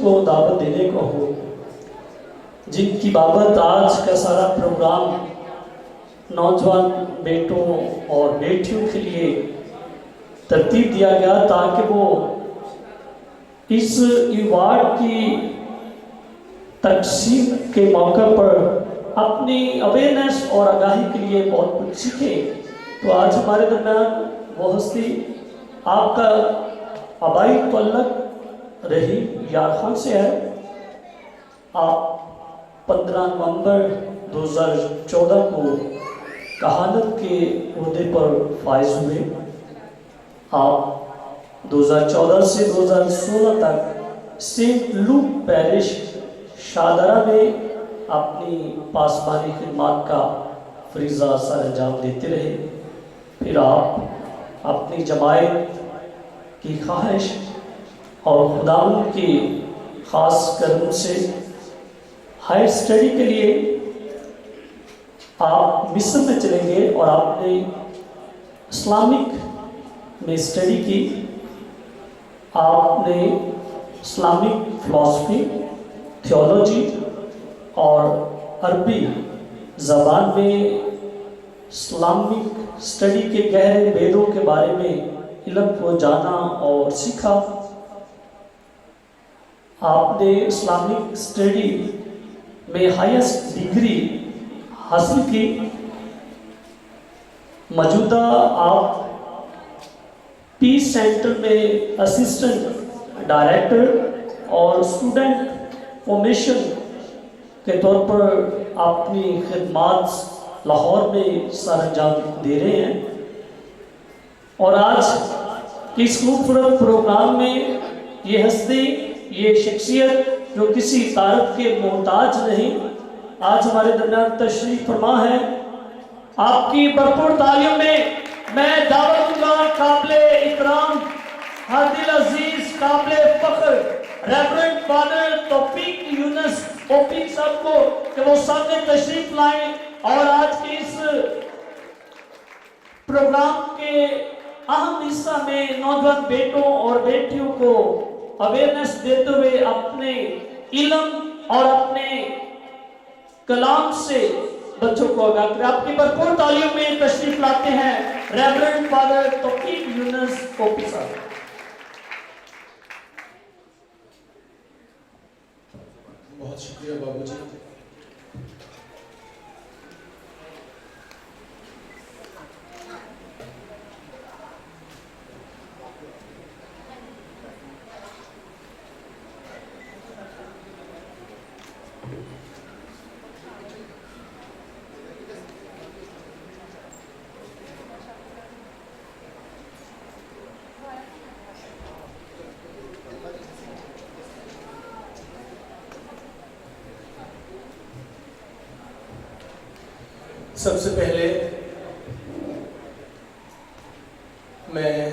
کو دعوت دینے کو ہو، جن کی بابت آج کا سارا پروگرام نوجوان بیٹوں اور بیٹیوں کے لیے ترتیب دیا گیا تاکہ وہ اس ایوارڈ کی تقسیم کے موقع پر اپنی اویئرنیس اور آگاہی کے لیے بہت کچھ سیکھیں۔ تو آج ہمارے درمیان وہ ہستی آپ کا آبائی تعلق رحیم یار خان سے ہے۔ آپ 15 نومبر 2014 کو کہانت کے عہدے پر فائز ہوئے۔ آپ 2014 سے 2016 تک سینٹ لوک پیرش شادرہ میں اپنی پاسبانی خدمات کا فریضہ سر انجام دیتے رہے۔ پھر آپ اپنی جماعت کی خواہش اور خداوند کی خاص کرم سے ہائر اسٹڈی کے لیے آپ مصر میں چلیں گے اور آپ نے اسلامک میں اسٹڈی کی۔ آپ نے اسلامک فلسفی، تھیولوجی اور عربی زبان میں اسلامک اسٹڈی کے گہرے بیدوں کے بارے میں علم کو جانا اور سیکھا۔ آپ نے اسلامک اسٹڈی میں ہائیسٹ ڈگری حاصل کی۔ موجودہ آپ پیس سینٹر میں اسسٹنٹ ڈائریکٹر اور اسٹوڈنٹ فارمیشن کے طور پر اپنی خدمات لاہور میں سر انجام دے رہے ہیں، اور آج اس خوبصورت پروگرام میں یہ ہستی، یہ شخصیت جو کسی تعارف کے محتاج نہیں، آج ہمارے درمیان تشریف فرما ہے۔ آپ کی بھرپور تعلیم میں دعوت دوں گا قابل احترام، ہر دل عزیز، قابل فخر ریورنڈ فادر توفیق یونس اوپی صاحب کو کہ وہ سامنے تشریف لائیں اور آج کے اس پروگرام کے اہم حصہ میں نوجوان بیٹوں اور بیٹیوں کو اویئرنیس دیتے ہوئے اپنے علم اور اپنے کلام سے بچوں کو آگاہ کریں۔ آپ کی بھرپور تعلیم میں تشریف لاتے ہیں ریورنڈ فادر توفیق یونس اوپی صاحب۔ بہت شکریہ بابو جی۔ سب سے پہلے میں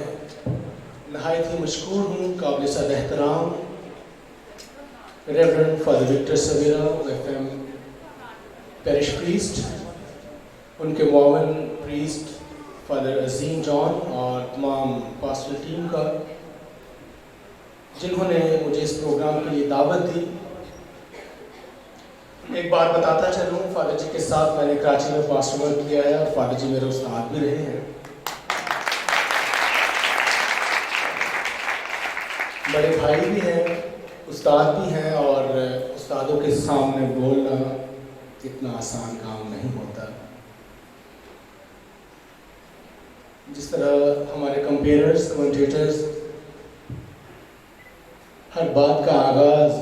نہایت ہی مشکور ہوں، قابل صد احترام reverend father Victor Savera FM parish priest, ان کے معاون پریسٹ فادر عظیم جان اور تمام پاسٹرل ٹیم کا، جنہوں نے مجھے اس پروگرام کے لیے دعوت دی۔ ایک بات بتاتا چلوں، فادر جی کے ساتھ میں نے کراچی میں پاسٹر ورک کیا ہے اور فادر جی میرے استاد بھی رہے ہیں، بڑے بھائی بھی ہیں، استاد بھی ہیں، اور استادوں کے سامنے بولنا اتنا آسان کام نہیں ہوتا۔ جس طرح ہمارے کمپیررز، کمنٹیٹرز ہر بات کا آغاز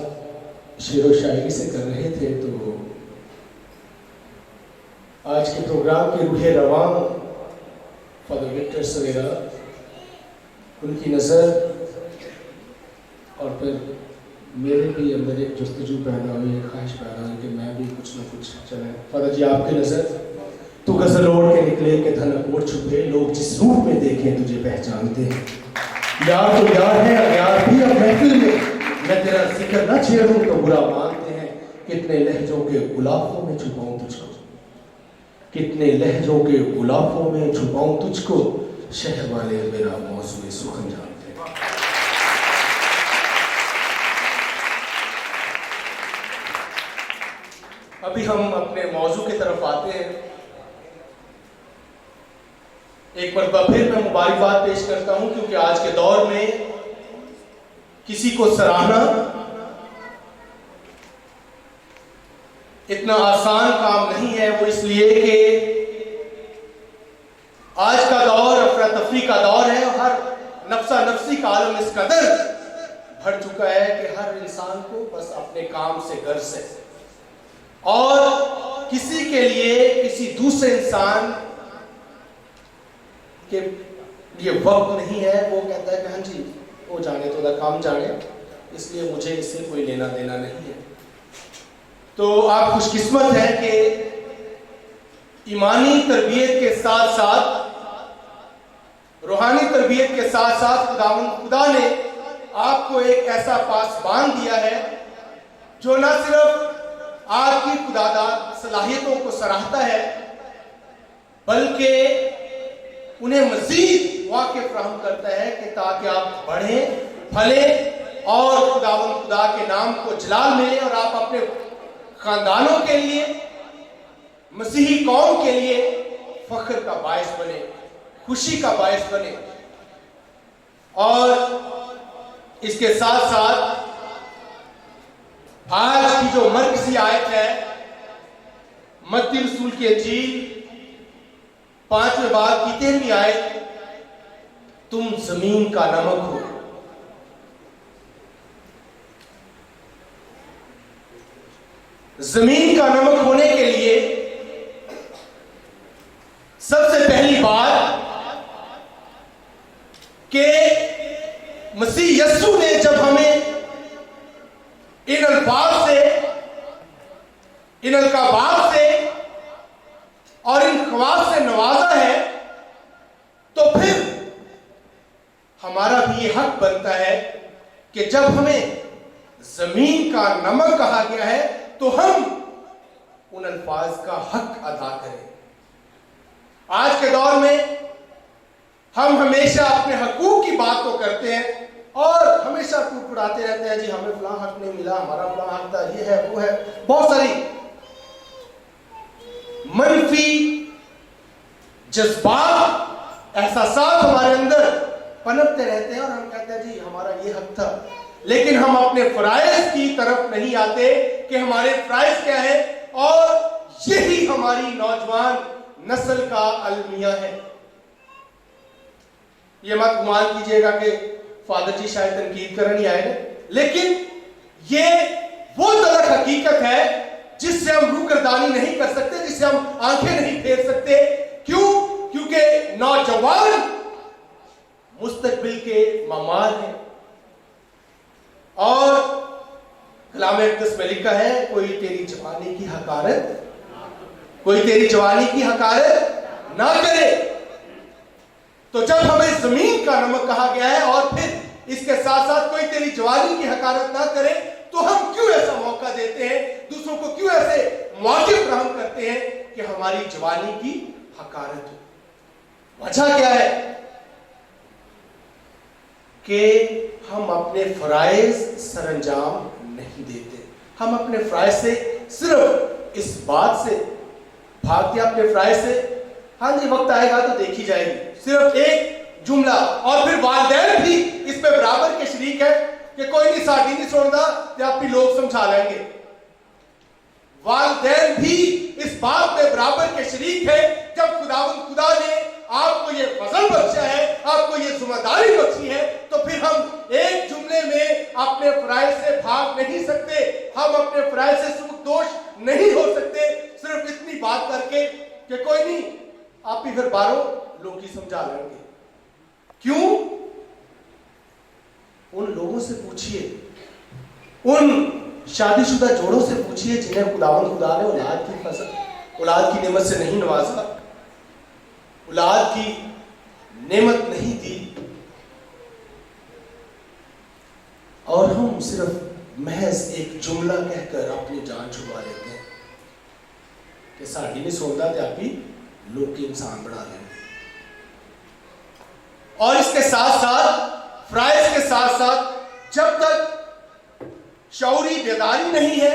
شعر و شاعری سے کر رہے تھے، تو آج کے پروگرام کے روح رواں فادر وکٹر سویرا، ان کی نظر اور پھر میرے بھی اندر ایک جستجو پیدا ہوئی، ایک خواہش پیدا ہوئی کہ میں بھی کچھ نہ کچھ چلیں۔ فادر جی، آپ کی نظر، تو غزل اوڑھ کے نکلے کہ دھنک اوڑھ چھپے، لوگ جس روپ میں دیکھیں تجھے پہچانتے ہیں، یار تو یار ہے، یار بھی اب محفل میں، میں تیرا ذکر نہ چھیڑوں تو برا مانتے ہیں، کتنے لہجوں کے غلافوں میں چھپاؤں تجھ کو، کتنے لہجوں کے غلافوں میں چھپاؤں تجھ کو، شہر والے میرا موضوع سخن جانتے ہیں۔ ابھی ہم اپنے موضوع کی طرف آتے ہیں. ایک مرتبہ پھر میں مبارکباد پیش کرتا ہوں کیونکہ آج کے دور میں کسی کو سراہنا اتنا آسان کام نہیں ہے. وہ اس لیے کہ آج کا دور افراتفری کا دور ہے اور ہر نفسا نفسی کا عالم اس قدر بڑھ چکا ہے کہ ہر انسان کو بس اپنے کام سے غرض ہے اور کسی کے لیے کسی دوسرے انسان کے یہ وقت نہیں ہے. وہ کہتا ہے کہ ہاں جی وہ جانے تو دا کام جانے, اس لیے مجھے اس سے کوئی لینا دینا نہیں ہے. تو آپ خوش قسمت ہیں کہ ایمانی تربیت کے ساتھ ساتھ روحانی تربیت کے ساتھ ساتھ خدا نے آپ کو ایک ایسا پاسبان دیا ہے جو نہ صرف آپ کی خداداد صلاحیتوں کو سراہتا ہے بلکہ انہیں مزید واقع فراہم کرتا ہے کہ تاکہ آپ بڑھیں پھلیں اور خدا کے نام کو جلال ملے اور آپ اپنے خاندانوں کے لیے مسیحی قوم کے لیے فخر کا باعث بنے, خوشی کا باعث بنے. اور اس کے ساتھ ساتھ آج کی جو مرکزی آیت ہے متی رسول کی انجیل 5ویں باب کی 13ویں آیت, تم زمین کا نمک ہو. زمین کا نمک ہونے کے لیے سب سے پہلی بات کہ مسیح یسوع نے جب ہمیں ان الفاظ سے, ان القابات سے اور ان خواص سے نوازا ہے تو پھر ہمارا بھی یہ حق بنتا ہے کہ جب ہمیں زمین کا نمک کہا گیا ہے تو ہم ان الفاظ کا حق ادا کریں. آج کے دور میں ہم ہمیشہ اپنے حقوق کی بات تو کرتے ہیں اور ہمیشہ ٹوٹاتے رہتے ہیں, جی ہمیں فلاں حق نہیں ملا, ہمارا فلاں حق تھا, یہ ہے وہ ہے. بہت ساری منفی جذبات احساسات ہمارے اندر پنپتے رہتے ہیں اور ہم کہتے ہیں جی ہمارا یہ حق تھا, لیکن ہم اپنے فرائض کی طرف نہیں آتے کہ ہمارے فرائض کیا ہے. اور یہی ہماری نوجوان نسل کا المیہ ہے. یہ مت گمان کیجئے گا کہ فادر جی شاید تنقید کرنے آئے ہیں, لیکن یہ وہ درک حقیقت ہے جس سے ہم روگردانی نہیں کر سکتے, جس سے ہم آنکھیں نہیں پھیر سکتے. کیوں؟ کیونکہ نوجوان مستقبل کے معمار ہیں. اور کلام اقدس میں لکھا ہے کوئی تیری جوانی کی حقارت, کوئی تیری جوانی کی حقارت نہ کرے. تو جب ہمیں زمین کا نمک کہا گیا ہے اور پھر اس کے ساتھ ساتھ کوئی تیری جوانی کی حقارت نہ کرے, تو ہم کیوں ایسا موقع دیتے ہیں, دوسروں کو کیوں ایسے مواقع فراہم کرتے ہیں کہ ہماری جوانی کی حقارت ہو. وجہ کیا ہے کہ ہم اپنے فرائض سر انجام نہیں دیتے. ہم اپنے فرائض سے صرف اس بات سے بھاگتے, اپنے فرائض سے ہاں جی وقت آئے گا تو دیکھی جائے گی, صرف ایک جملہ. اور پھر والدین بھی اس پہ برابر کے شریک ہے کہ کوئی نہیں ساٹھی نہیں چھوڑتا کہ آپ بھی لوگ سمجھا لیں گے. والدین بھی اس بات پہ برابر کے شریک ہے. جب خدا نے آپ کو یہ فضل بخشا ہے, آپ کو یہ ذمہ داری بخشی ہے, تو پھر ہم ایک جملے میں اپنے فرائض سے بھاگ نہیں سکتے, ہم اپنے فرائض سے سبکدوش نہیں ہو سکتے صرف اتنی بات کر کے کہ کوئی نہیں آپ بھی پھر باروں لوگ ہی سمجھا لیں گے. کیوں؟ ان لوگوں سے پوچھئے, ان شادی شدہ جوڑوں سے پوچھئے جنہیں خدا نے اولاد کی نعمت سے نہیں نوازا, اولاد کی نعمت نہیں دی, اور ہم صرف محض ایک جملہ کہہ کر اپنی جان چھڑوا لیتے ہیں کہ ساڑھی نہیں سوچتا تھے آپ بھی لوگ کی انسان بڑھا لیں. اور اس کے ساتھ ساتھ فرائض کے ساتھ ساتھ جب تک شعوری بیداری نہیں ہے,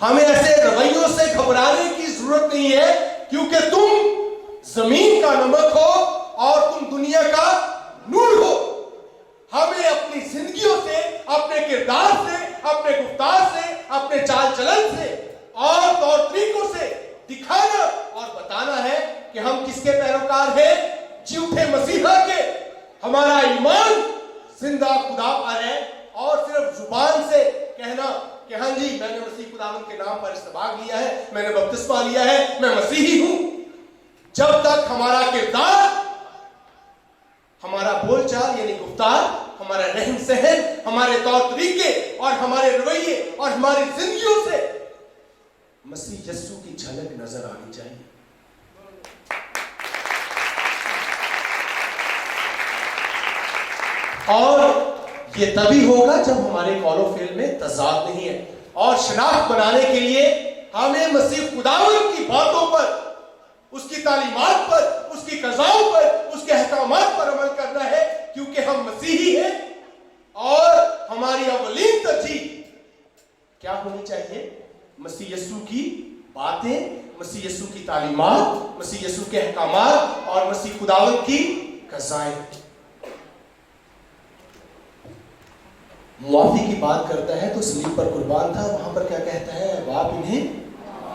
ہمیں ایسے رویوں سے گھبرانے کی ضرورت نہیں ہے، کیونکہ تم زمین کا نمک ہو اور تم دنیا کا نور ہو۔ ہمیں اپنی زندگیوں سے، اپنے کردار سے، اپنے گفتار سے، اپنے چال چلن سے اور طور طریقوں سے دکھانا اور بتانا ہے کہ ہم کس کے پیروکار ہیں؟ جھوٹے مسیحا کے۔ ہمارا ایمان زندہ خدا پر ہے، اور صرف زبان سے کہنا کہ ہاں جی میں نے مسیح خداوند کے نام پر استباق لیا ہے، میں نے بپتسمہ لیا ہے، میں مسیحی ہوں، جب تک ہمارا کردار، ہمارا بول چال یعنی گفتار، ہمارا رہن سہن، ہمارے طور طریقے اور ہمارے رویے اور ہماری زندگیوں سے مسیح یسوع کی جھلک نظر آنی چاہیے۔ اور یہ تبھی ہوگا جب ہمارے قول و فعل میں تضاد نہیں ہے۔ اور شناخت بنانے کے لیے ہمیں مسیح خداوند کی باتوں پر، اس کی تعلیمات پر، اس کی قضاؤں پر، اس کے احکامات پر عمل کرنا ہے، کیونکہ ہم مسیحی ہیں۔ اور ہماری اولین ترجیح کیا ہونی چاہیے؟ مسیح یسوع کی باتیں، مسیح یسوع کی تعلیمات، مسیح یسوع کے احکامات اور مسیح خداوند کی قضائیں۔ معافی کی بات کرتا ہے تو صلیب پر قربان تھا، وہاں پر کیا کہتا ہے؟ باپ انہیں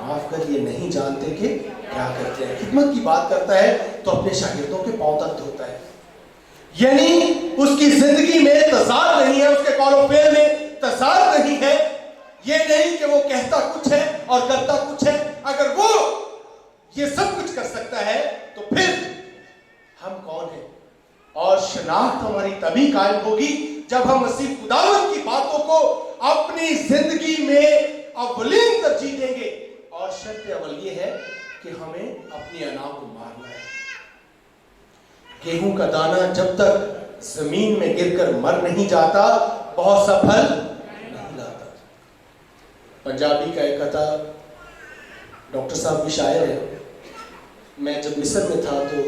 معاف کر، یہ نہیں جانتے کہ کیا کرتے ہیں۔ خدمت کی بات کرتا ہے تو اپنے شاگردوں کے پاؤں تک دھوتا ہے، یعنی اس کی زندگی میں تضاد نہیں ہے، اس کے قول و فعل میں تضاد نہیں ہے۔ یہ نہیں کہ وہ کہتا کچھ ہے اور کرتا کچھ ہے۔ اگر وہ یہ سب کچھ کر سکتا ہے تو پھر ہم کون ہیں؟ اور شناخت ہماری تبھی قائم ہوگی جب ہم مسیح خداوند کی باتوں کو اپنی زندگی میں اولین ترجیح دیں گے۔ اور شرط اول یہ ہے کہ ہمیں اپنی انا کو مارنا ہے۔ گیہوں کا دانہ جب تک زمین میں گر کر مر نہیں جاتا، بہت سا پھل نہیں لاتا۔ پنجابی کا ایک کتھا، ڈاکٹر صاحب بھی شاعر ہے، میں جب مصر میں تھا تو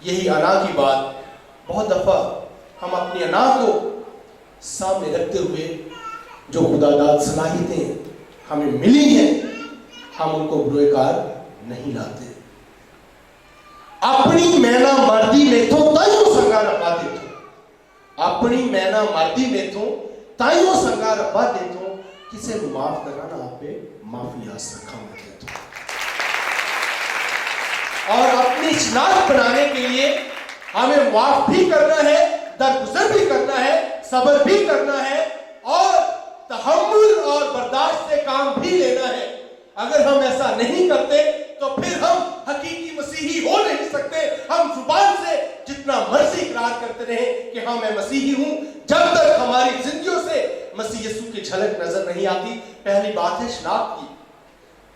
یہی انا کی بات بہت دفعہ ہم اپنی انا کو سامنے رکھتے ہوئے، جو خدا داد صلاحیتیں ہمیں ملی ہیں، ہم ان کو بروئے کار نہیں لاتے۔ اپنی مینا مردی میں تو تائیوں سنگا ربا دیتوں، اپنی مینا مردی میں تو تائیوں سنگا ربا دیتوں، کسے معاف کرنا آپ پہ معافی آس رکھا میں دیتوں۔ اور اپنی شناخت بنانے کے لیے ہمیں معاف بھی کرنا ہے، درگزر بھی کرنا ہے، صبر بھی کرنا ہے، اور تحمل اور برداشت سے کام بھی لینا ہے۔ اگر ہم ایسا نہیں کرتے تو پھر ہم حقیقی مسیحی ہو نہیں سکتے۔ ہم زبان سے جتنا مرضی اقرار کرتے رہیں کہ ہاں میں مسیحی ہوں، جب تک ہماری زندگیوں سے مسیح یسوع کی جھلک نظر نہیں آتی۔ پہلی بات ہے شناخت کی،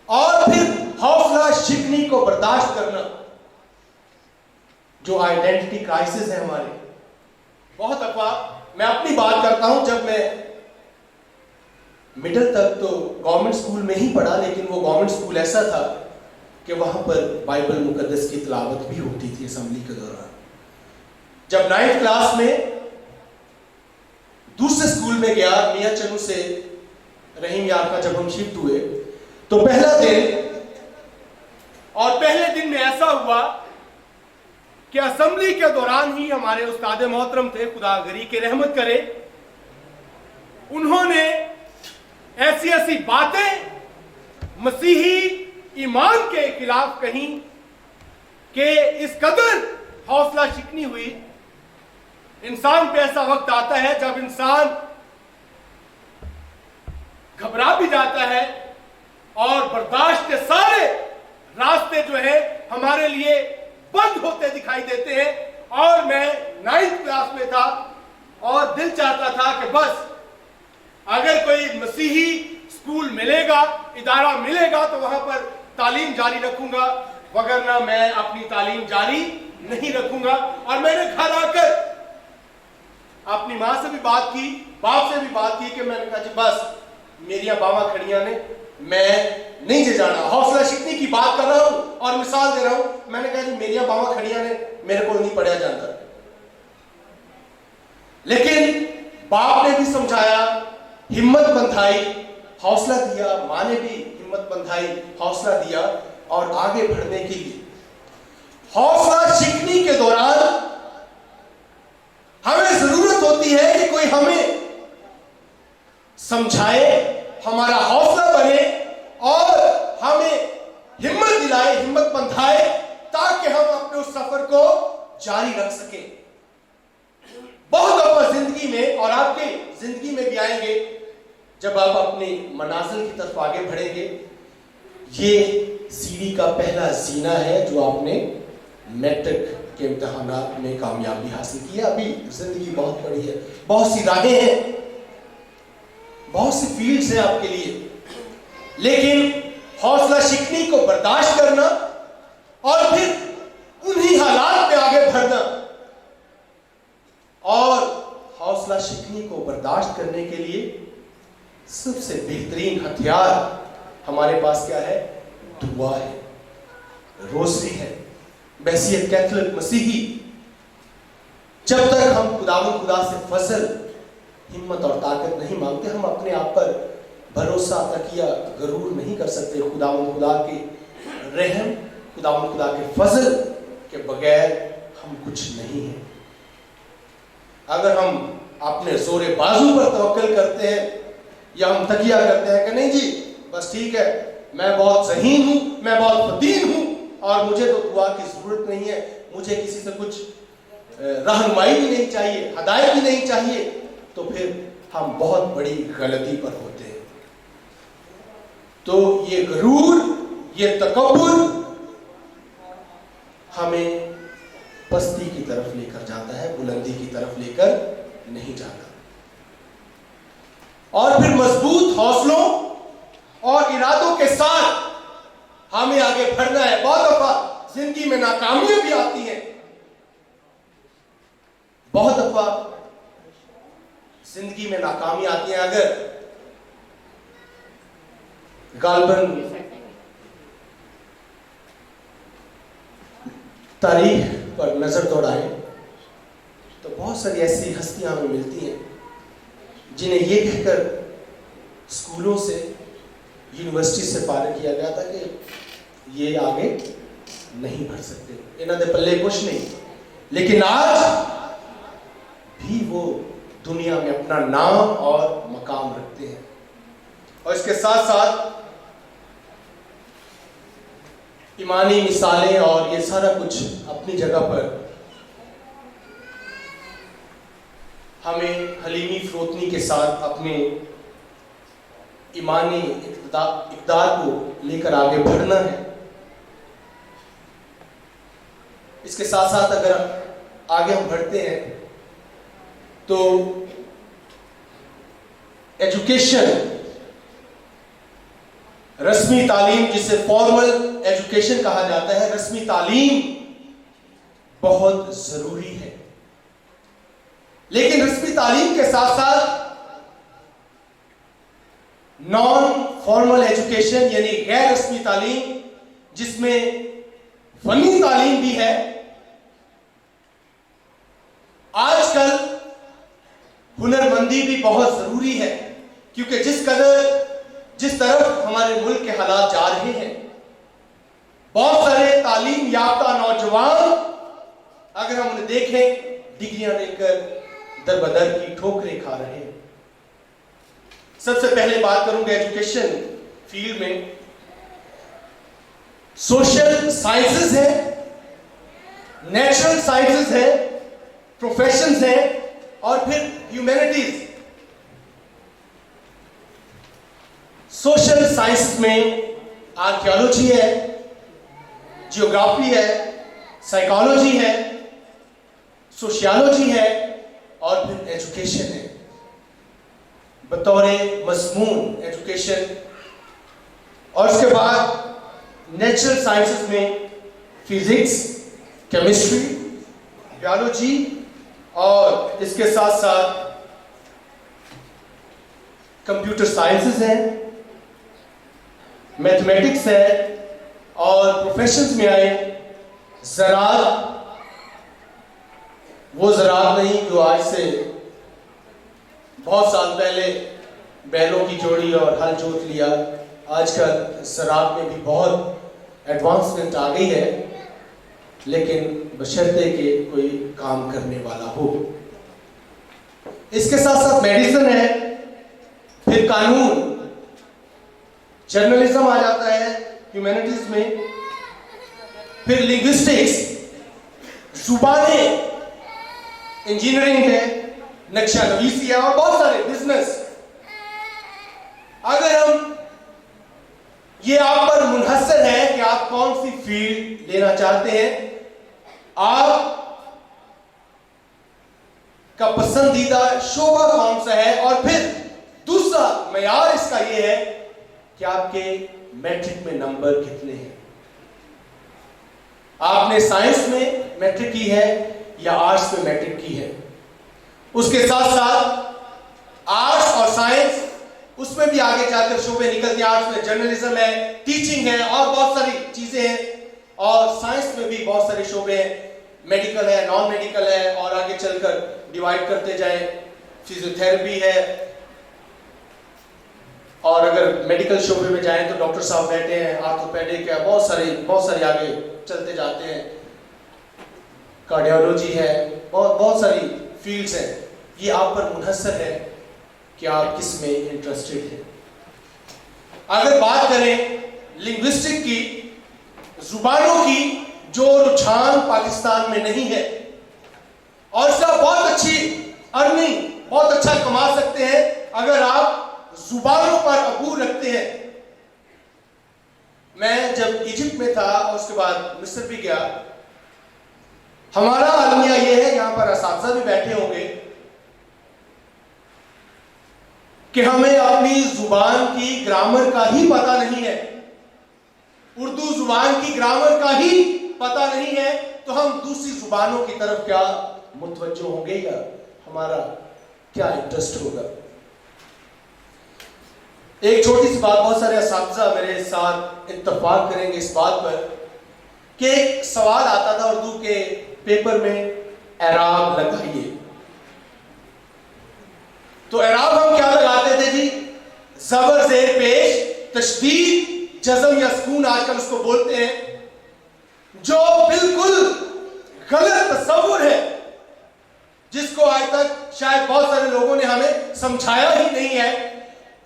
اور پھر حوصلہ شکنی کو برداشت کرنا، جو آئیڈینٹی کرائسس ہے ہمارے۔ بہت دفعہ میں اپنی بات کرتا ہوں، جب میں مڈل تک تو گورنمنٹ سکول میں ہی پڑھا، لیکن وہ گورنمنٹ سکول ایسا تھا کہ وہاں پر بائبل مقدس کی تلاوت بھی ہوتی تھی اسمبلی کے دوران۔ جب 9th کلاس میں دوسرے سکول میں گیا، میاں چنو سے رحیم یار کا جب ہم شفٹ ہوئے، تو پہلا دن، اور پہلے دن میں ایسا ہوا کہ اسمبلی کے دوران ہی ہمارے استاد محترم تھے، خدا غری کے رحمت کرے، انہوں نے ایسی ایسی باتیں مسیحی ایمان کے خلاف کہیں کہ اس قدر حوصلہ شکنی ہوئی۔ انسان پہ ایسا وقت آتا ہے جب انسان گھبرا بھی جاتا ہے، اور برداشت کے سارے راستے جو ہے ہمارے لیے بند ہوتے دکھائی دیتے ہیں۔ اور میں 9th کلاس میں تھا، اور دل چاہتا تھا کہ بس اگر کوئی مسیحی سکول ملے گا، ادارہ ملے گا، تو وہاں پر تعلیم جاری رکھوں گا، وگرنہ میں اپنی تعلیم جاری نہیں رکھوں گا۔ اور میں نے گھر آ کر اپنی ماں سے بھی بات کی، باپ سے بھی بات کی، کہ میں نے کہا جی بس میریاں باواں کھڑیاں نے، میں نہیں جے جانا۔ حوصلہ شکنی کی بات کر رہا ہوں اور مثال دے رہا ہوں۔ میں نے کہا جی میریاں باواں کھڑیاں نے، میرے کو نہیں پڑھیا جاتا۔ لیکن باپ نے بھی سمجھایا، ہمت بندھائی، حوصلہ دیا, ماں نے بھی ہمت بندھائی, حوصلہ دیا اور آگے بڑھنے کے لیے. حوصلہ شکنی کے دوران ہمیں ضرورت ہوتی ہے کہ کوئی ہمیں سمجھائے, ہمارا حوصلہ بنے اور ہمیں ہمت دلائے, ہمت بندھائے, تاکہ ہم اپنے اس سفر کو جاری رکھ سکیں. بہت دفعہ زندگی میں, اور آپ کی زندگی میں بھی آئیں گے, جب آپ اپنی منازل کی طرف آگے بڑھیں گے, یہ سیڑھی کا پہلا زینہ ہے جو آپ نے میٹرک کے امتحانات میں کامیابی حاصل کی ہے. ابھی زندگی بہت بڑی ہے, بہت سی راہیں ہیں, بہت سی فیلڈز ہیں آپ کے لیے, لیکن حوصلہ شکنی کو برداشت کرنا اور پھر انہی حالات میں آگے بڑھنا, اور حوصلہ شکنی کو برداشت کرنے کے لیے سب سے بہترین ہتھیار ہمارے پاس کیا ہے؟ دعا ہے, روزری ہے. بحیثیت کیتھولک مسیحی, جب تک ہم خدا سے فضل, ہمت اور طاقت نہیں مانگتے, ہم اپنے آپ پر بھروسہ, تکیہ, غرور نہیں کر سکتے. خدا کے رحم, خدا کے فضل کے بغیر ہم کچھ نہیں ہیں. اگر ہم اپنے زور بازو پر توکل کرتے ہیں یا ہم تکیہ کرتے ہیں کہ نہیں جی بس ٹھیک ہے, میں بہت ذہین ہوں, میں بہت فطین ہوں اور مجھے تو دعا کی ضرورت نہیں ہے, مجھے کسی سے کچھ رہنمائی بھی نہیں چاہیے, ہدایت بھی نہیں چاہیے, تو پھر ہم بہت بڑی غلطی پر ہوتے ہیں. تو یہ غرور, یہ تکبر ہمیں پستی کی طرف لے کر جاتا ہے, بلندی کی طرف لے کر نہیں جاتا. اور پھر مضبوط حوصلوں اور ارادوں کے ساتھ ہمیں آگے بڑھنا ہے. بہت دفعہ زندگی میں ناکامیاں بھی آتی ہیں, بہت دفعہ زندگی میں ناکامی آتی ہیں. اگر غالباً تاریخ پر نظر دوڑائیں تو بہت ساری ایسی ہستیاں ہمیں ملتی ہیں جنہیں یہ کہہ کر اسکولوں سے, یونیورسٹی سے فارغ کیا گیا تھا کہ یہ آگے نہیں بڑھ سکتے, انہوں نے پلے کچھ نہیں. لیکن آج بھی وہ دنیا میں اپنا نام اور مقام رکھتے ہیں. اور اس کے ساتھ ساتھ ایمانی مثالیں اور یہ سارا کچھ اپنی جگہ پر ہمیں حلیمی فروتنی کے ساتھ اپنے ایمانی اقدار کو لے کر آگے بڑھنا ہے. اس کے ساتھ ساتھ اگر آگے ہم بڑھتے ہیں تو ایجوکیشن, رسمی تعلیم, جسے فارمل ایجوکیشن کہا جاتا ہے, رسمی تعلیم بہت ضروری ہے. لیکن رسمی تعلیم کے ساتھ ساتھ نان فارمل ایجوکیشن یعنی غیر رسمی تعلیم, جس میں فنی تعلیم بھی ہے. آج کل ہنرمندی بھی بہت ضروری ہے, کیونکہ جس طرف ہمارے ملک کے حالات جا رہے ہیں, بہت سارے تعلیم یافتہ نوجوان اگر ہم انہیں دیکھیں ڈگریاں لے کر در بدر کی ٹھوکریں کھا رہے ہیں. سب سے پہلے بات کروں گا ایجوکیشن فیلڈ میں. سوشل سائنسز ہے, نیچرل سائنسز ہے, پروفیشنز ہیں, اور پھر ہیومینٹیز. سوشل سائنس میں آرکیالوجی ہے, جیوگرافی ہے, سائیکالوجی ہے, سوشیالوجی ہے, اور پھر ایجوکیشن ہے. بطور مضمون ایجوکیشن. اور اس کے بعد نیچرل سائنسز میں فزکس, کیمسٹری, بیالوجی, اور اس کے ساتھ ساتھ کمپیوٹر سائنسز ہیں, میتھمیٹکس ہے, اور پروفیشنز میں آئے زراعت. وہ زراعت نہیں جو آج سے بہت سال پہلے بیلوں کی جوڑی اور ہل جوت لیا. آج کل زراعت میں بھی بہت ایڈوانسمنٹ آ گئی ہے, لیکن بشرطے کہ کوئی کام کرنے والا ہو. اس کے ساتھ ساتھ میڈیسن ہے, پھر قانون, جرنلزم آ جاتا ہے ہیومینٹیز میں, پھر لنگوسٹکس, زبانیں, انجینئرنگ ہے, نقشہ نویسی ہے, اور بہت سارے بزنس. اگر ہم یہ آپ پر منحصر ہے کہ آپ کون سی فیلڈ لینا چاہتے ہیں, آپ کا پسندیدہ شعبہ کون سا ہے, اور پھر دوسرا معیار اس کا یہ ہے کہ آپ کے میٹرک میں نمبر کتنے ہیں. آپ نے سائنس میں میٹرک کی ہے یا آرٹس میں میٹرک کی ہے. اس کے ساتھ ساتھ آرٹس اور سائنس, اس میں بھی آگے جا کر شعبے نکلتے ہیں. آرٹس میں جرنلزم ہے, ٹیچنگ ہے, اور بہت ساری چیزیں ہیں. اور سائنس میں بھی بہت سارے شعبے ہیں, میڈیکل ہے, نان میڈیکل ہے, اور آگے چل کر ڈیوائڈ کرتے جائیں. فزیوتھیراپی ہے, اور اگر میڈیکل شعبے میں جائیں تو ڈاکٹر صاحب بیٹھے ہیں, آرتھوپیڈک ہے, بہت سارے آگے چلتے جاتے ہیں. کارڈیولوجی ہے, بہت ساری فیلڈز ہیں. یہ آپ پر منحصر ہے کہ آپ کس میں انٹرسٹڈ ہیں. اگر بات کریں لنگوسٹک کی, زبانوں کی, جو رجحان پاکستان میں نہیں ہے, اور اس کا بہت اچھی ارننگ, بہت اچھا کما سکتے ہیں اگر آپ زبانوں پر عبور رکھتے ہیں. میں جب ایجپٹ میں تھا اور اس کے بعد مصر بھی گیا, ہمارا المیہ یہ ہے, یہاں پر اساتذہ بھی بیٹھے ہوں گے, کہ ہمیں اپنی زبان کی گرامر کا ہی پتہ نہیں ہے. اردو زبان کی گرامر کا ہی پتہ نہیں ہے, تو ہم دوسری زبانوں کی طرف کیا متوجہ ہوں گے, یا ہمارا کیا انٹرسٹ ہوگا. ایک چھوٹی سی بات, بہت سارے اساتذہ میرے ساتھ اتفاق کریں گے اس بات پر, کہ ایک سوال آتا تھا اردو کے پیپر میں, اعراب لگائیے. تو اعراب ہم کیا لگاتے تھے جی؟ زبر زیر پیش, تشدید, جزم یا سکون آج کل اس کو بولتے ہیں, جو بالکل غلط تصور ہے, جس کو آج تک شاید بہت سارے لوگوں نے ہمیں سمجھایا ہی نہیں ہے.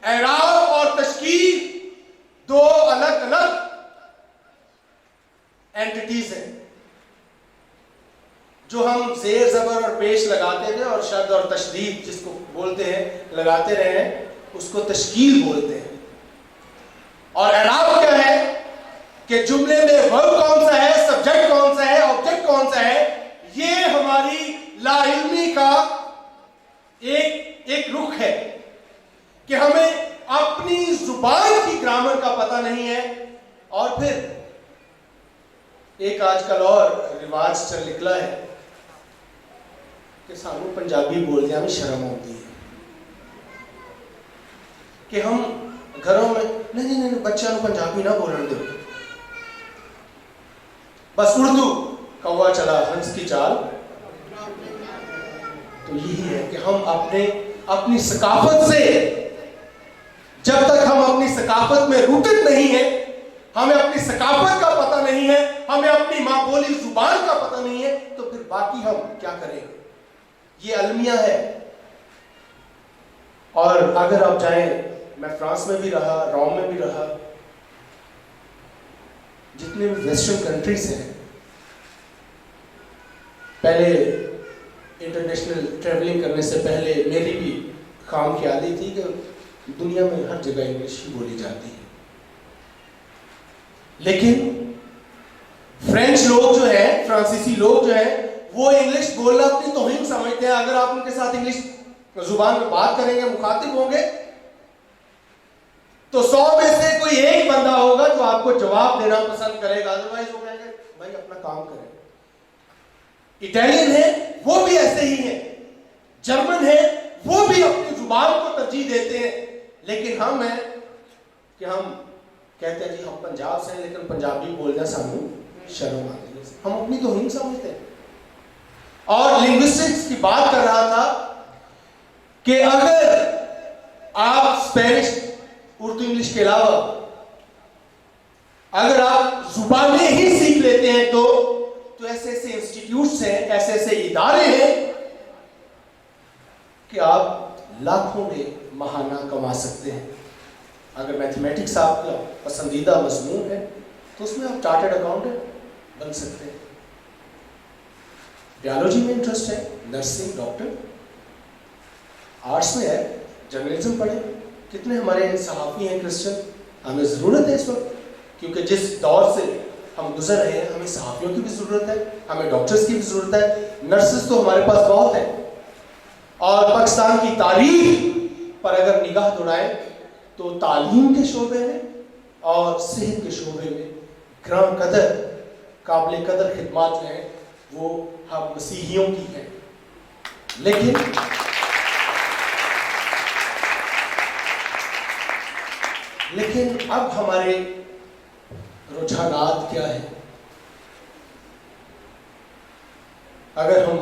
اعراب اور تشکیل دو الگ الگ اینٹیٹیز ہیں. جو ہم زیر زبر اور پیش لگاتے تھے, اور شد اور تشدید جس کو بولتے ہیں لگاتے رہے ہیں, اس کو تشکیل بولتے ہیں. اور اعراب کیا ہے کہ جملے میں ورب کون سا ہے, سبجیکٹ کون سا ہے, آبجیکٹ کون سا ہے. یہ ہماری لا علمی کا ایک رخ ہے کہ ہمیں اپنی زبان کی گرامر کا پتہ نہیں ہے. اور پھر ایک آج کل اور رواج چل نکلا ہے کہ سانو پنجابی بولتے ہمیں شرم ہوتی ہے, کہ ہم گھروں میں نہیں بچوں کو پنجابی نہ بولن دو, بس اردو, کوا چلا ہنس کی چال. تو یہی ہے کہ ہم اپنی ثقافت سے, جب تک ہم اپنی ثقافت میں روٹڈ نہیں ہیں, ہمیں اپنی ثقافت کا پتہ نہیں ہے, ہمیں اپنی ماں بولی زبان کا پتہ نہیں ہے, تو پھر باقی ہم کیا کریں. یہ المیہ ہے. اور اگر آپ جائیں, میں فرانس میں بھی رہا, روم میں بھی رہا, جتنے بھی ویسٹرن کنٹریز ہیں, پہلے انٹرنیشنل ٹریولنگ کرنے سے پہلے میری بھی خام خیالی تھی کہ دنیا میں ہر جگہ انگلش ہی بولی جاتی ہے. لیکن فرینچ لوگ جو ہیں, فرانسیسی لوگ جو ہیں, وہ انگلش بولنا اپنی توہین سمجھتے ہیں. اگر آپ ان کے ساتھ انگلش زبان میں بات کریں گے, مخاطب ہوں گے, تو 100 میں سے کوئی ایک بندہ ہوگا جو آپ کو جواب دینا پسند کرے گا, ادروائز وہ کہیں گے بھائی اپنا کام کریں. اٹیلین ہے, وہ بھی ایسے ہی ہیں. جرمن ہے, وہ بھی اپنی زبان کو ترجیح دیتے ہیں. لیکن ہم ہیں کہ ہم کہتے ہیں جی ہم پنجاب سے ہیں, لیکن پنجابی بولنا سانو شرم آتی ہے, ہم اپنی توہین سمجھتے ہیں. اور لنگوسٹکس کی بات کر رہا تھا کہ اگر آپ اسپینش اردو انگلش کے علاوہ اگر آپ زبانیں ہی سیکھ لیتے ہیں تو ایسے ایسے انسٹیٹیوٹس ہیں, ایسے ایسے ادارے ہیں کہ آپ لاکھوں میں ماہانہ کما سکتے ہیں. اگر میتھمیٹکس آپ کا پسندیدہ مضمون ہے تو اس میں آپ چارٹرڈ اکاؤنٹنٹ بن سکتے ہیں. بیالوجی میں انٹرسٹ ہے, نرسنگ, ڈاکٹر. آرٹس میں ہے, جرنلزم پڑھیں. کتنے ہمارے صحافی ہیں کرسچن, ہمیں ضرورت ہے اس وقت, کیونکہ جس دور سے ہم گزر رہے ہیں ہمیں صحافیوں کی بھی ضرورت ہے, ہمیں ڈاکٹرز کی بھی ضرورت ہے. نرسز تو ہمارے پاس بہت ہیں. اور پاکستان کی تاریخ پر اگر نگاہ دوڑائیں تو تعلیم کے شعبے میں اور صحت کے شعبے میں گراں قدر, قابل قدر خدمات جو ہیں وہ ہم مسیحیوں کی ہیں. لیکن اب ہمارے رجحانات کیا ہیں؟ اگر ہم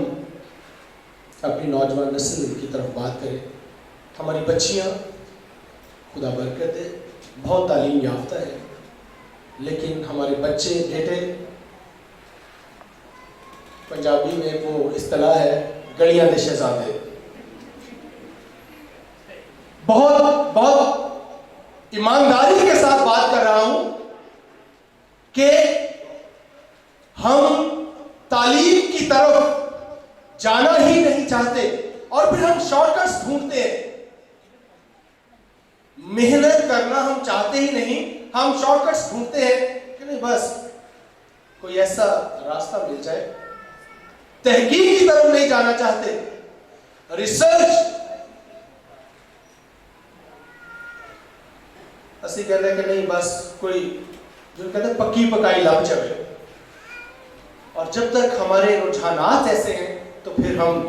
اپنی نوجوان نسل کی طرف بات کریں, ہماری بچیاں خدا برکت ہے بہت تعلیم یافتہ ہے, لیکن ہمارے بچے بیٹے, پنجابی میں وہ اصطلاح ہے گڑیاں دے شہزادے, بہت ایمانداری کے ساتھ بات کر رہا ہوں کہ ہم تعلیم کی طرف جانا ہی نہیں چاہتے اور پھر ہم شارٹ کٹس ڈھونڈتے ہیں. محنت کرنا ہم چاہتے ہی نہیں, ہم شارٹ کٹس ڈھونڈتے ہیں کہ نہیں بس کوئی ایسا راستہ مل جائے. تحقیق کی طرف نہیں جانا چاہتے, ریسرچ. اسی کہتے ہیں کہ نہیں بس کوئی جو کہتے ہیں پکی پکائی لب چڑھے. اور جب تک ہمارے رجحانات ایسے ہیں تو پھر ہم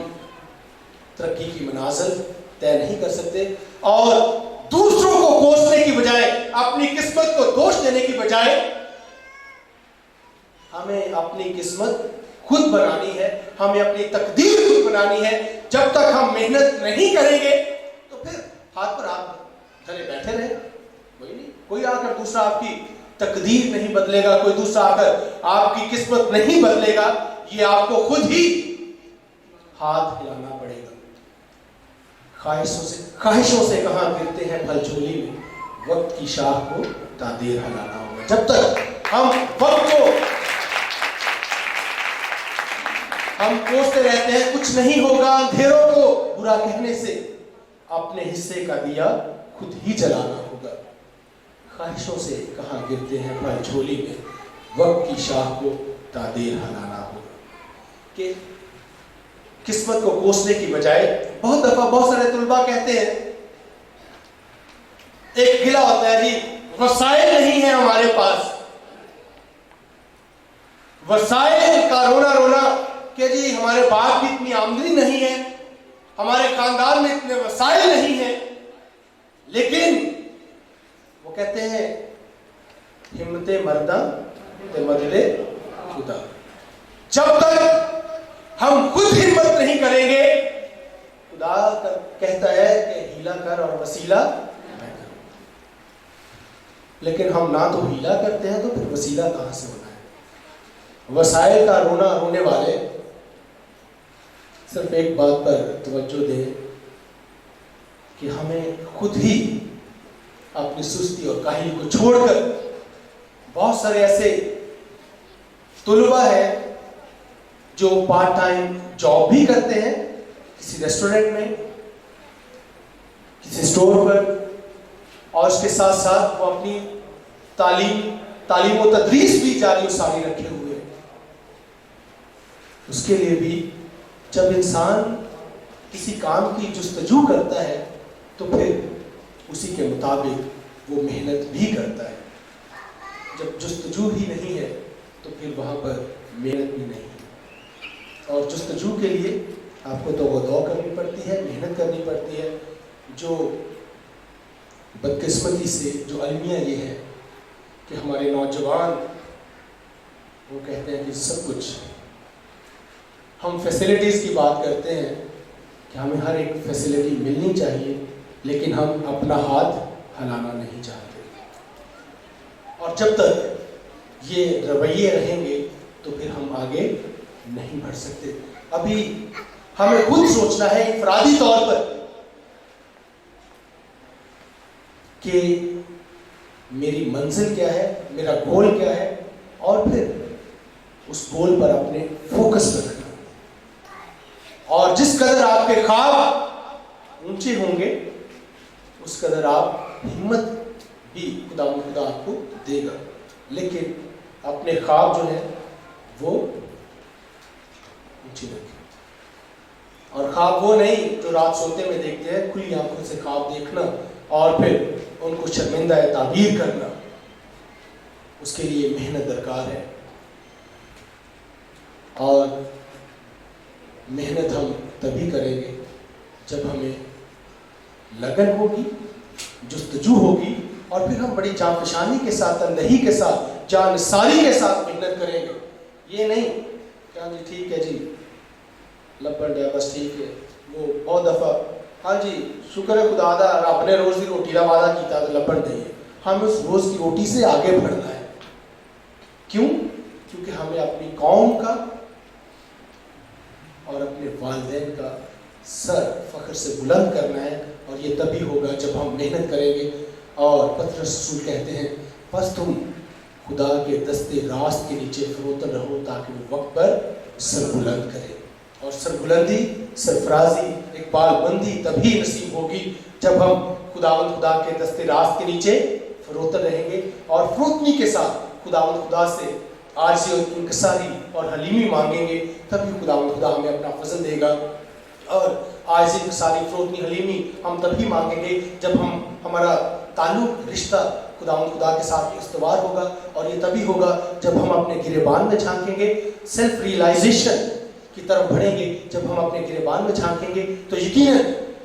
ترقی کی منازل طے نہیں کر سکتے. اور دوسروں کو کوسنے کی بجائے, اپنی قسمت کو دوش دینے کی بجائے, ہمیں اپنی قسمت خود بنانی ہے, ہمیں اپنی تقدیر خود بنانی ہے. جب تک ہم محنت نہیں کریں گے تو پھر ہاتھ پر ہاتھ دھرے بیٹھے رہیں. کوئی آ کر دوسرا آپ کی تقدیر نہیں بدلے گا, کوئی دوسرا آ کر آپ کی قسمت نہیں بدلے گا. یہ آپ کو خود ہی ہاتھ ہلانا پڑے گا. خواہشوں سے کہاں گرتے ہیں پھل جھولی میں, وقت کی شاخ کو تادیر ہلانا ہوگا. جب تک ہم وقت کو ہم کوستے رہتے ہیں کچھ نہیں ہوگا, اندھیروں کو برا کہنے سے اپنے حصے کا دیا خود ہی جلانا ہوگا. خواہشوں سے کہاں گرتے ہیں پھل جھولی میں, وقت کی شاخ کو تادیر ہلانا ہوگا. کہ قسمت کو کوسنے کی بجائے, بہت دفعہ بہت سارے طلباء کہتے ہیں, ایک گلہ ہوتا ہے جی وسائل نہیں ہیں ہمارے پاس. وسائل کا رونا رونا کہ جی ہمارے باپ کی اتنی آمدنی نہیں ہے, ہمارے خاندان میں اتنے وسائل نہیں ہیں. لیکن وہ کہتے ہیں ہمت مردہ تے مدد خدا. جب تک ہم خود ہمت نہیں کریں گے, خدا کہتا ہے کہ ہیلا کر اور وسیلہ میں کروں. لیکن ہم نہ تو ہیلا کرتے ہیں تو پھر وسیلہ کہاں سے ہونا ہے. وسائل کا رونا رونے والے صرف ایک بات پر توجہ دیں کہ ہمیں خود ہی اپنی سستی اور کاہلی کو چھوڑ کر, بہت سارے ایسے طلباء ہیں جو پارٹ ٹائم جاب بھی کرتے ہیں, کسی ریسٹورنٹ میں, کسی اسٹور پر, اور اس کے ساتھ ساتھ وہ اپنی تعلیم و تدریس بھی جاری و ساری رکھے ہوئے ہیں. اس کے لیے بھی جب انسان کسی کام کی جستجو کرتا ہے تو پھر اسی کے مطابق وہ محنت بھی کرتا ہے. جب جستجو ہی نہیں ہے تو پھر وہاں پر محنت بھی نہیں ہے. اور جستجو کے لیے آپ کو توغ کرنی پڑتی ہے, محنت کرنی پڑتی ہے. جو بدقسمتی سے جو المیہ یہ ہے کہ ہمارے نوجوان وہ کہتے ہیں کہ سب کچھ, ہم فیسلٹیز کی بات کرتے ہیں کہ ہمیں ہر ایک فیسلٹی ملنی چاہیے, لیکن ہم اپنا ہاتھ ہلانا نہیں چاہتے، اور جب تک یہ رویے رہیں گے تو پھر ہم آگے نہیں بڑھ سکتے۔ ابھی ہمیں خود سوچنا ہے انفرادی طور پر کہ میری منزل کیا ہے، میرا گول کیا ہے، اور پھر اس گول پر اپنے فوکس رکھنا۔ اور جس قدر آپ کے خواب اونچے ہوں گے اس قدر آپ ہمت بھی خدا آپ کو دے گا، لیکن اپنے خواب جو ہیں وہ اونچے رکھیں۔ اور خواب وہ نہیں جو رات سوتے میں دیکھتے ہیں، کھلی آنکھوں سے خواب دیکھنا اور پھر ان کو شرمندہ تعبیر کرنا، اس کے لیے محنت درکار ہے۔ اور محنت ہم تبھی کریں گے جب ہمیں لگن ہوگی، جستجو ہوگی، اور پھر ہم بڑی جانفشانی کے ساتھ، تندہی کے ساتھ، جان ساری کے ساتھ محنت کریں گے۔ یہ نہیں کہ ہاں جی ٹھیک ہے جی لبن ہے بس ٹھیک ہے، وہ بہت دفعہ ہاں جی شکر ہے خدا دا رب نے روز کی روٹی کا وعدہ کیتا تو لبن دے، ہم اس روز کی روٹی سے آگے بڑھنا ہے۔ کیوں؟ کیونکہ ہمیں اپنی قوم کا اور اپنے والدین کا سر فخر سے بلند کرنا ہے، اور یہ تبھی ہوگا جب ہم محنت کریں گے۔ اور پطرس رسول کہتے ہیں بس تم خدا کے دستے راست کے نیچے فروتن رہو تاکہ وہ وقت پر سر بلند کرے۔ اور سر بلندی، سرفرازی، اقبال بندی تبھی نصیب ہوگی جب ہم خدا کے دستے راست کے نیچے فروتن رہیں گے، اور فروتنی کے ساتھ خدا سے عاجزی اور انکساری اور حلیمی مانگیں گے، تبھی خدا ہمیں اپنا فضل دے گا۔ اور عاجزی، انکساری، فروتنی، حلیمی ہم تبھی مانگیں گے جب ہمارا تعلق، رشتہ خدا کے ساتھ استوار ہوگا، اور یہ تبھی ہوگا جب ہم اپنے گریبان میں جھانکیں گے، سیلف ریئلائزیشن کی طرف بڑھیں گے۔ جب ہم اپنے گریبان میں جھانکیں گے تو یقیناً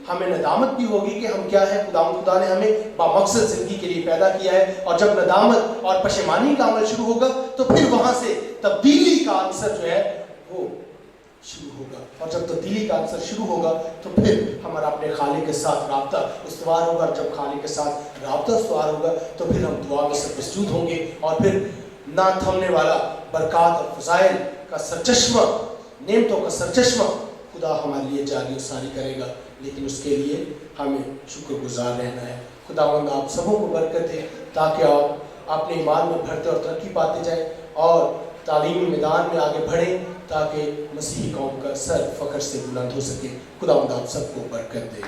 ہمیں ندامت بھی ہوگی کہ ہم کیا ہے، خدا نے ہمیں بامقصد زندگی کے لیے پیدا کیا ہے۔ اور جب ندامت اور پشیمانی کا عمل شروع ہوگا تو پھر وہاں سے تبدیلی کا عنصر جو ہے وہ شروع ہوگا، اور جب تبدیلی کا عنصر شروع ہوگا تو پھر ہمارا اپنے خالق کے ساتھ رابطہ استوار ہوگا، اور جب خالق کے ساتھ رابطہ استوار ہوگا تو پھر ہم دعا میں سرمسجود ہوں گے، اور پھر نہ تھمنے والا برکات اور فضائل کا سرچشمہ، نعمتوں کا سرچشمہ خدا ہمارے لیے جاری و ساری کرے گا۔ لیکن اس کے لیے ہمیں شکر گزار رہنا ہے۔ خداوند آپ سبوں کو برکت دے تاکہ آپ اپنے ایمان میں بڑھتے اور ترقی پاتے جائیں، اور تعلیمی میدان میں آگے بڑھیں تاکہ مسیحی قوم کا سر فخر سے بلند ہو سکے۔ خداوند آپ سب کو برکت دے۔